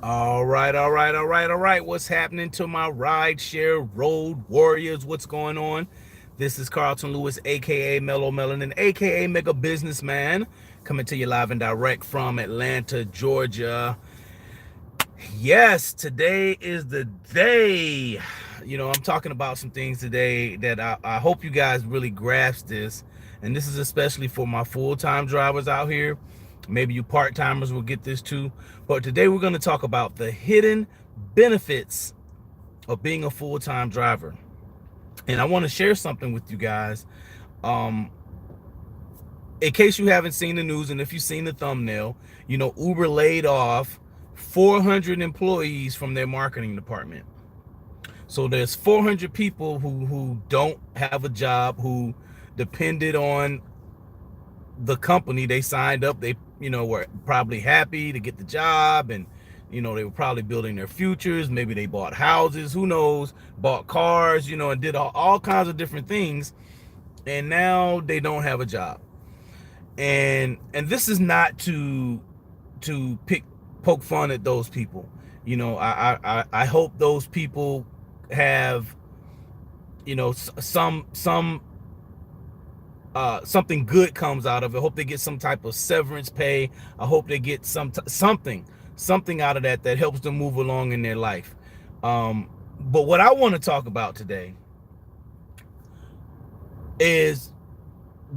All right. What's happening to my rideshare road warriors? What's going on? This is Carlton Lewis, aka Mellow Melanin, aka Mega Businessman, coming to you live and direct from Atlanta, Georgia. Yes, today is the day. I'm talking about some things today that I hope you guys really grasp this. And this is especially for my full-time drivers out here. Maybe you part-timers will get this too. But today we're going to talk about the hidden benefits of being a full-time driver. And I want to share something with you guys. Um, in case you haven't seen the news, and if you've seen the thumbnail, Uber laid off 400 employees from their marketing department. So there's 400 people who don't have a job, who depended on the company. They signed up. They were probably happy to get the job, and they were probably building their futures. Maybe they bought houses, who knows, bought cars, and did all kinds of different things. And now they don't have a job. And this is not to poke fun at those people. I hope those people have something good comes out of it. I hope they get some type of severance pay. I hope they get something out of that helps them move along in their life. But what I want to talk about today is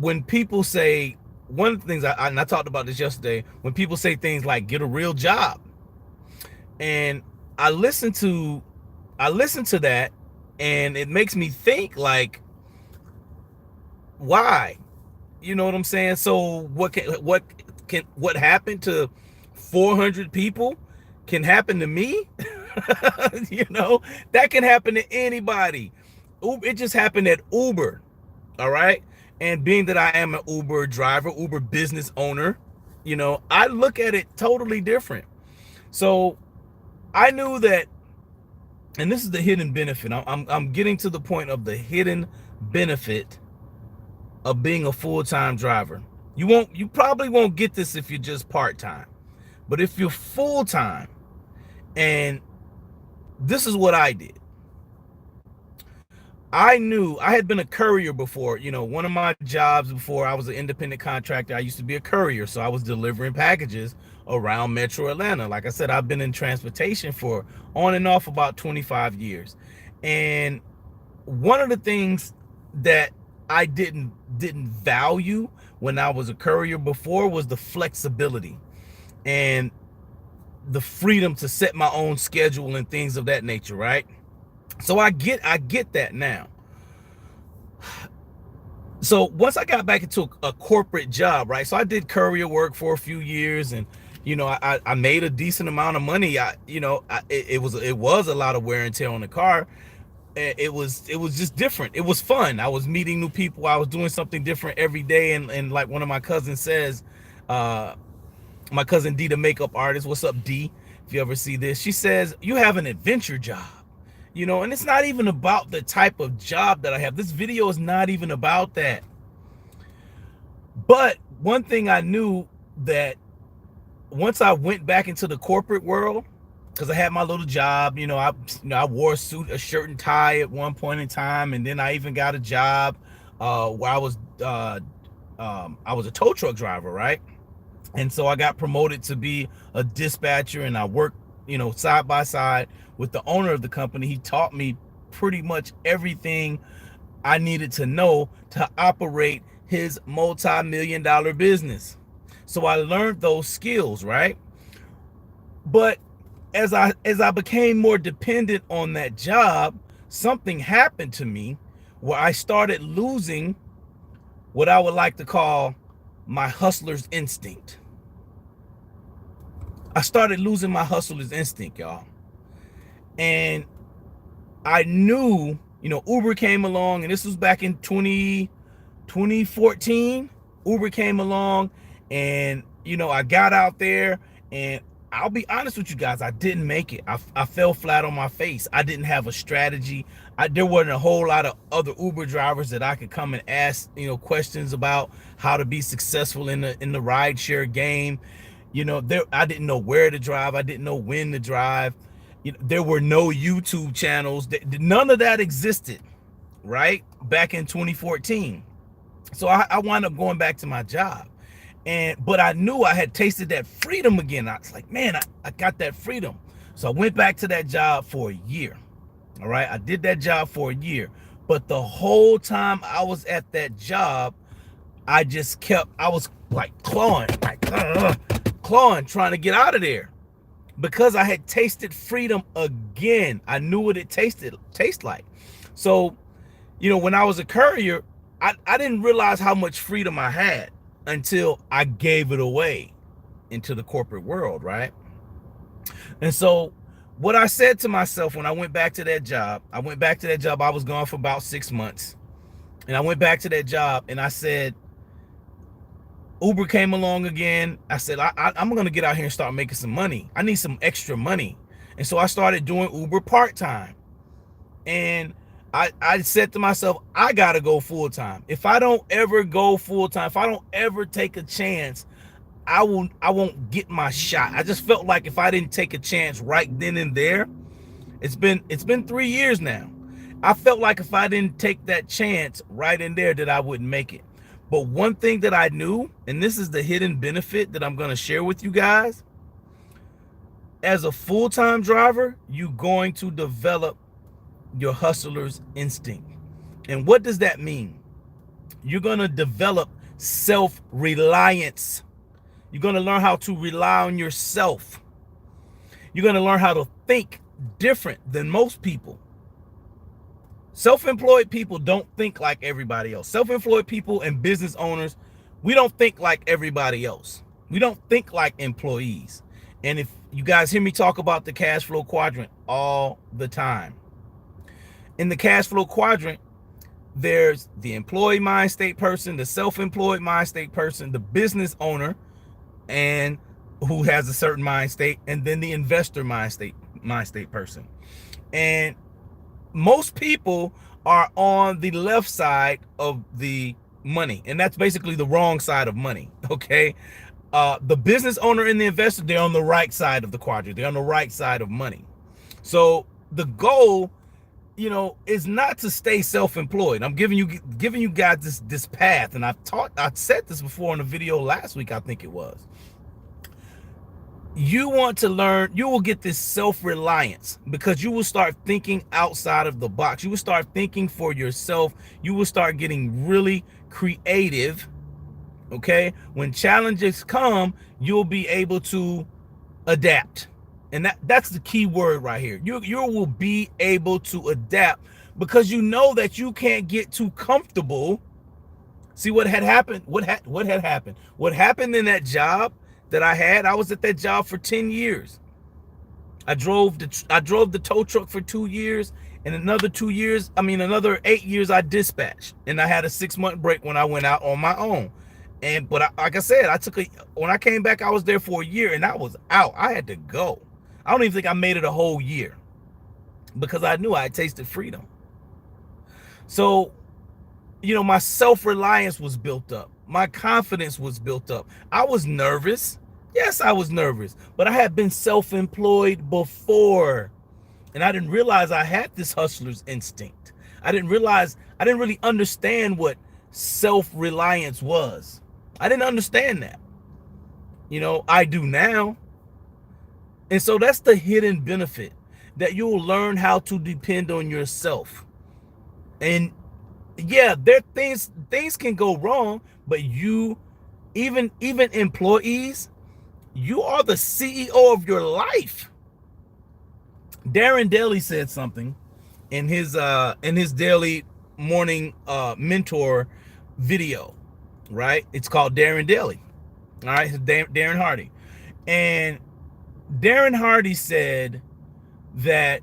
when people say, one of the things I talked about this yesterday, when people say things like get a real job. And I listen to that, and it makes me think, like, why? You know what I'm saying? So what happened to 400 people can happen to me? That can happen to anybody. It just happened at Uber. All right. And being that I am an Uber driver, Uber business owner, I look at it totally different. So I knew that, and this is the hidden benefit. I'm getting to the point of the hidden benefit of being a full-time driver. You probably won't get this if you're just part-time. But if you're full-time, and this is what I did. I knew I had been a courier before. One of my jobs before, I was an independent contractor. I used to be a courier, so I was delivering packages around Metro Atlanta. Like I said, I've been in transportation for on and off about 25 years. And one of the things that I didn't value when I was a courier before was the flexibility and the freedom to set my own schedule and things of that nature, right? So I get that now. So once I got back into a corporate job, right? So I did courier work for a few years, and I made a decent amount of money. It was a lot of wear and tear on the car. It was just different. It was fun. I was meeting new people. I was doing something different every day. And like one of my cousins says, my cousin D, the makeup artist, what's up, D? If you ever see this, she says, you have an adventure job. And it's not even about the type of job that I have. This video is not even about that. But one thing I knew, that once I went back into the corporate world, because I had my little job, I wore a suit, a shirt and tie at one point in time, and then I even got a job where I was a tow truck driver, right? And so I got promoted to be a dispatcher, and I worked, side by side with the owner of the company. He taught me pretty much everything I needed to know to operate his multi-million-dollar business. So I learned those skills, right? But as I became more dependent on that job, something happened to me where I started losing what I would like to call my hustler's instinct. I started losing my hustler's instinct, y'all. And I knew, Uber came along, and this was back in 2014. Uber came along, and, I got out there, and I'll be honest with you guys, I didn't make it. I fell flat on my face. I didn't have a strategy. There wasn't a whole lot of other Uber drivers that I could come and ask, questions about how to be successful in the rideshare game. I didn't know where to drive. I didn't know when to drive. There were no YouTube channels. None of that existed, right? Back in 2014. So I wound up going back to my job. But I knew I had tasted that freedom again. I was like, man, I got that freedom. So I went back to that job for a year. All right. I did that job for a year. But the whole time I was at that job, I was like clawing, trying to get out of there because I had tasted freedom again. I knew what it tastes like. So, when I was a courier, I didn't realize how much freedom I had until I gave it away into the corporate world, right? And so what I said to myself when I went back to that job, I was gone for about 6 months. And I went back to that job and I said, Uber came along again. I said, I'm going to get out here and start making some money. I need some extra money. And so I started doing Uber part-time. And I said to myself, I got to go full-time. If I don't ever go full-time, if I don't ever take a chance, I won't get my shot. I just felt like if I didn't take a chance right then and there, it's been 3 years now. I felt like if I didn't take that chance right in there that I wouldn't make it. But one thing that I knew, and this is the hidden benefit that I'm going to share with you guys, as a full-time driver, you're going to develop your hustler's instinct. And what does that mean? You're going to develop self-reliance. You're going to learn how to rely on yourself. You're going to learn how to think different than most people. Self-employed people don't think like everybody else. Self-employed people and business owners, we don't think like everybody else. We don't think like employees. And if you guys hear me talk about the cash flow quadrant all the time, in the cash flow quadrant, there's the employee mind state person, the self-employed mind state person, the business owner, and who has a certain mind state, and then the investor mind state person. And most people are on the left side of the money, and that's basically the wrong side of money. Okay. The business owner and the investor, they're on the right side of the quadrant. They're on the right side of money. So the goal, is not to stay self-employed. I'm giving you guys this path, and I said this before in a video last week, I think it was. You want to learn, you will get this self-reliance because you will start thinking outside of the box. You will start thinking for yourself. You will start getting really creative. Okay. When challenges come, you'll be able to adapt. And that's the key word right here. You will be able to adapt because you know that you can't get too comfortable. See what had happened? What had happened? What happened in that job that I was at that job for 10 years. I drove the tow truck for 2 years, and another 8 years I dispatched, and I had a 6-month break when I went out on my own. But like I said, when I came back, I was there for a year, and I was out. I had to go. I don't even think I made it a whole year because I knew I had tasted freedom. So, my self-reliance was built up. My confidence was built up. I was nervous. Yes, I was nervous, but I had been self-employed before, and I didn't realize I had this hustler's instinct. I didn't really understand what self-reliance was. I didn't understand that. I do now. And so that's the hidden benefit, that you will learn how to depend on yourself. And yeah, things can go wrong, but even employees, you are the CEO of your life. Darren Daly said something in his daily morning mentor video, right? It's called Darren Daly. All right, Darren Hardy. And Darren Hardy said that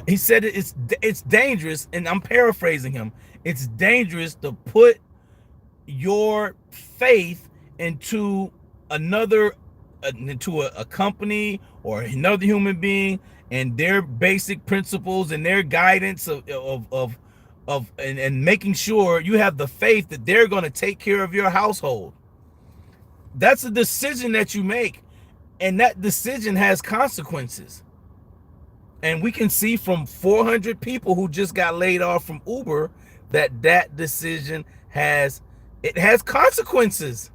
he said it's dangerous, and I'm paraphrasing him. It's dangerous to put your faith into a company or another human being and their basic principles and their guidance and making sure you have the faith that they're going to take care of your household. That's a decision that you make, and that decision has consequences. And we can see from 400 people who just got laid off from Uber that decision has consequences.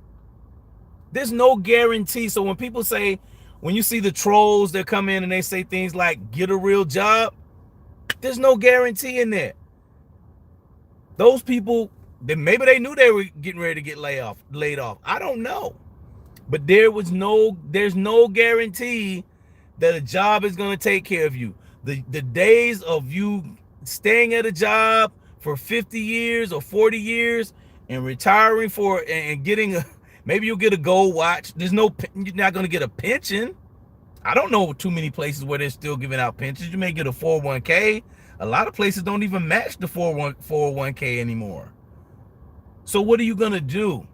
There's no guarantee. So when people say, when you see the trolls that come in and they say things like get a real job, there's no guarantee in there. Those people, maybe they knew they were getting ready to get laid off. I don't know. But there's no guarantee that a job is going to take care of you. The days of you staying at a job for 50 years or 40 years and retiring and getting maybe you'll get a gold watch. You're not going to get a pension. I don't know too many places where they're still giving out pensions. You may get a 401k. A lot of places don't even match the 401k anymore. So what are you going to do?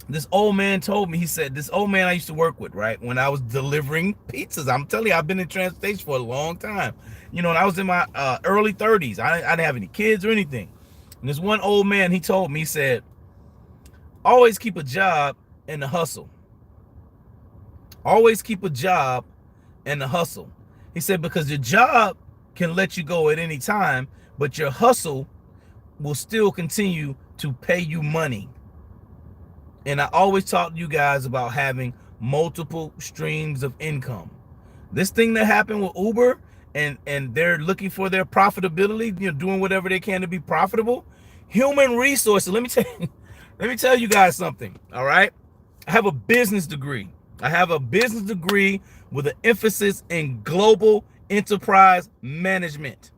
This old man told me, he said, this old man I used to work with, right, when I was delivering pizzas. I'm telling you, I've been in transportation for a long time. You know, and I was in my early 30s. I didn't have any kids or anything. And this one old man, he told me, he said, always keep a job and the hustle. Always keep a job and the hustle. He said, because your job can let you go at any time, but your hustle will still continue to pay you money. And I always talk to you guys about having multiple streams of income. This thing that happened with Uber and they're looking for their profitability, you know, doing whatever they can to be profitable. Human resources. Let me tell you guys something. All right. I have a business degree. I have a business degree with an emphasis in global enterprise management.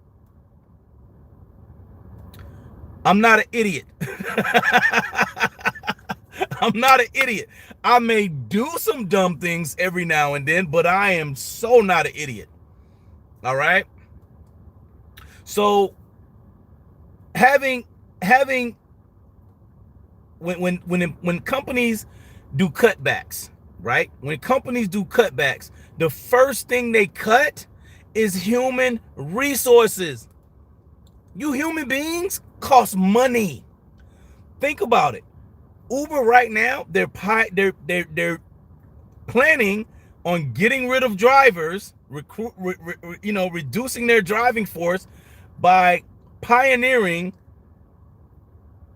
I'm not an idiot. I'm not an idiot. I may do some dumb things every now and then, but I am so not an idiot. All right. So having when companies do cutbacks, right? When companies do cutbacks, the first thing they cut is human resources. You human beings cost money. Think about it. Uber right now, they're planning on getting rid of drivers, reducing their driving force by pioneering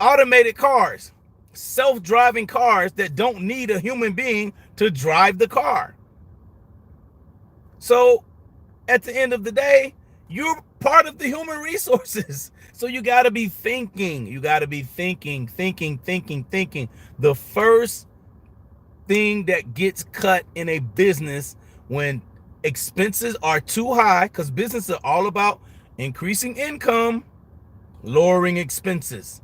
automated cars, self-driving cars that don't need a human being to drive the car. So at the end of the day, you're part of the human resources. So you got to be thinking. You got to be thinking. The first thing that gets cut in a business when expenses are too high, because businesses are all about increasing income, lowering expenses.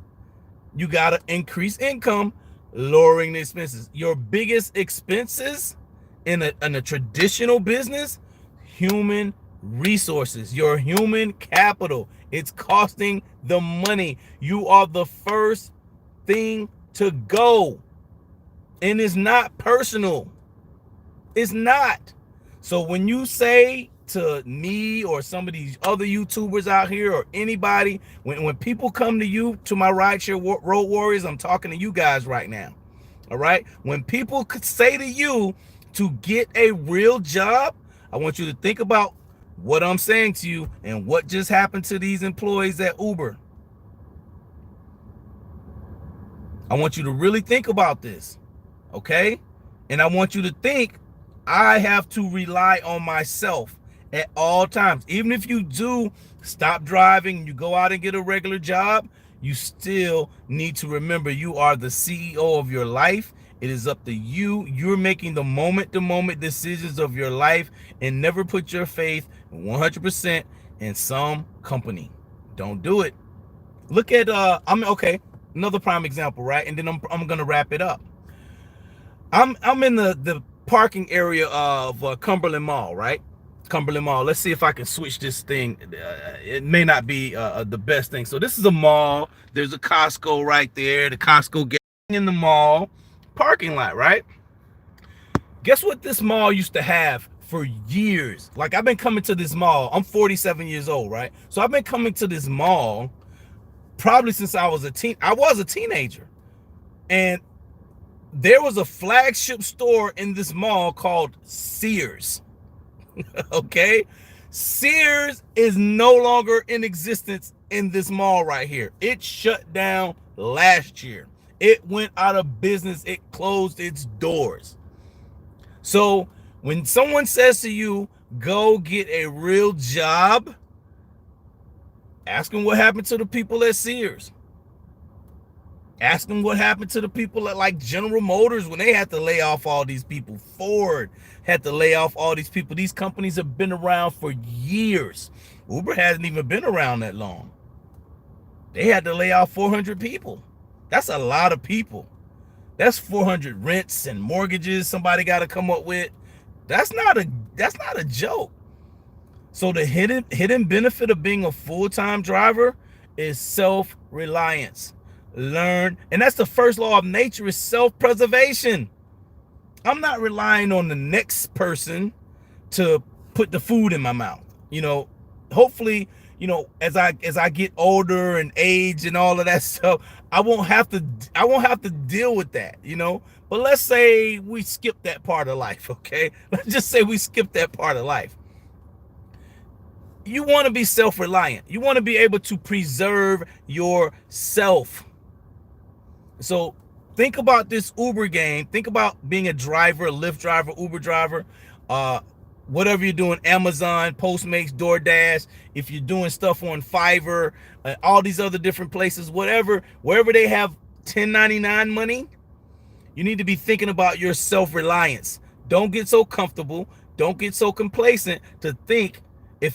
You got to increase income, lowering the expenses. Your biggest expenses in a traditional business, human resources, your human capital. It's costing the money. You are the first thing to go. And it's not personal. It's not. So when you say to me or some of these other YouTubers out here or anybody, when people come to you, to my rideshare road warriors, I'm talking to you guys right now. All right. When people could say to you to get a real job, I want you to think about what I'm saying to you and what just happened to these employees at Uber. I want you to really think about this, okay? And I want you to think I have to rely on myself at all times. Even if you do stop driving, you go out and get a regular job, you still need to remember you are the CEO of your life. It is up to you. You're making the moment-to-moment decisions of your life, and never put your faith 100% in some company. Don't do it. Look at another prime example, right? And then I'm gonna wrap it up. I'm in the parking area of Cumberland Mall, right? Cumberland Mall. Let's see if I can switch this thing. It may not be the best thing. So this is a mall. There's a Costco right there. The Costco getting in the mall parking lot, right? Guess what this mall used to have for years? Like, I've been coming to this mall. I'm 47 years old, right? So I've been coming to this mall probably since I was a teenager. And There was a flagship store in this mall called Sears. Okay, Sears is no longer in existence in this mall right here. It shut down last year. It went out of business. It closed its doors. So when someone says to you, go get a real job, ask them what happened to the people at Sears. Ask them what happened to the people at like General Motors when they had to lay off all these people. Ford had to lay off all these people. These companies have been around for years. Uber hasn't even been around that long. They had to lay off 400 people. That's a lot of people. That's 400 rents and mortgages somebody got to come up with. That's not a joke. So the hidden benefit of being a full-time driver is self-reliance. Learn, and that's the first law of nature, is self-preservation. I'm not relying on the next person to put the food in my mouth. Hopefully, as I get older and age and all of that stuff, I won't have to deal with that, But let's say we skip that part of life, okay? Let's just say we skip that part of life. You want to be self-reliant. You want to be able to preserve yourself. So think about this Uber game. Think about being a driver, a Lyft driver, Uber driver, whatever you're doing, Amazon, Postmates, DoorDash, if you're doing stuff on Fiverr, all these other different places, wherever they have 1099 money, you need to be thinking about your self-reliance. Don't get so comfortable. Don't get so complacent to think,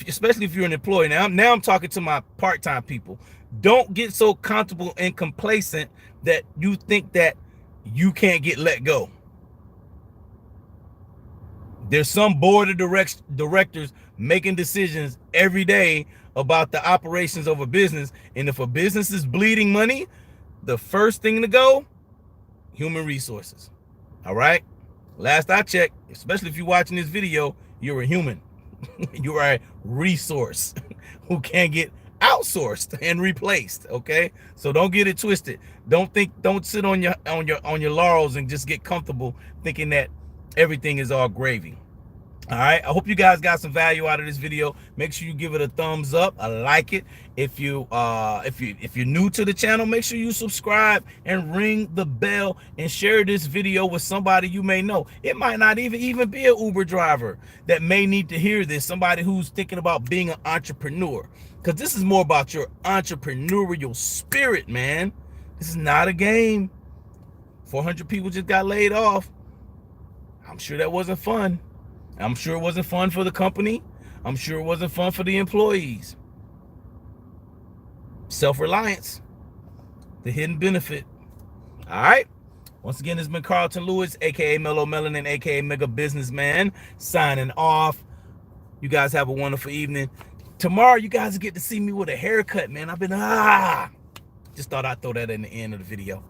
especially if you're an employee. Now I'm talking to my part-time people. Don't get so comfortable and complacent that you think that you can't get let go. There's some board of directors making decisions every day about the operations of a business. And if a business is bleeding money, the first thing to go, human resources. All right. Last I checked, especially if you're watching this video, you're a human. You are a resource who can get outsourced and replaced. Okay, so don't get it twisted. Don't sit on your laurels and just get comfortable thinking that everything is all gravy. All right, I hope you guys got some value out of this video. Make sure you give it a thumbs up, I like it. If you're new to the channel, make sure you subscribe and ring the bell and share this video with somebody you may know. It might not even be an Uber driver that may need to hear this, somebody who's thinking about being an entrepreneur, because this is more about your entrepreneurial spirit, man. This is not a game. 400 people just got laid off. I'm sure that wasn't fun. I'm sure it wasn't fun for the company. I'm sure it wasn't fun for the employees. Self-reliance, the hidden benefit. All right. Once again, it's been Carlton Lewis, aka Mellow Melanin, aka Mega Businessman, signing off. You guys have a wonderful evening. Tomorrow, you guys get to see me with a haircut, man. I've been just thought I'd throw that in the end of the video.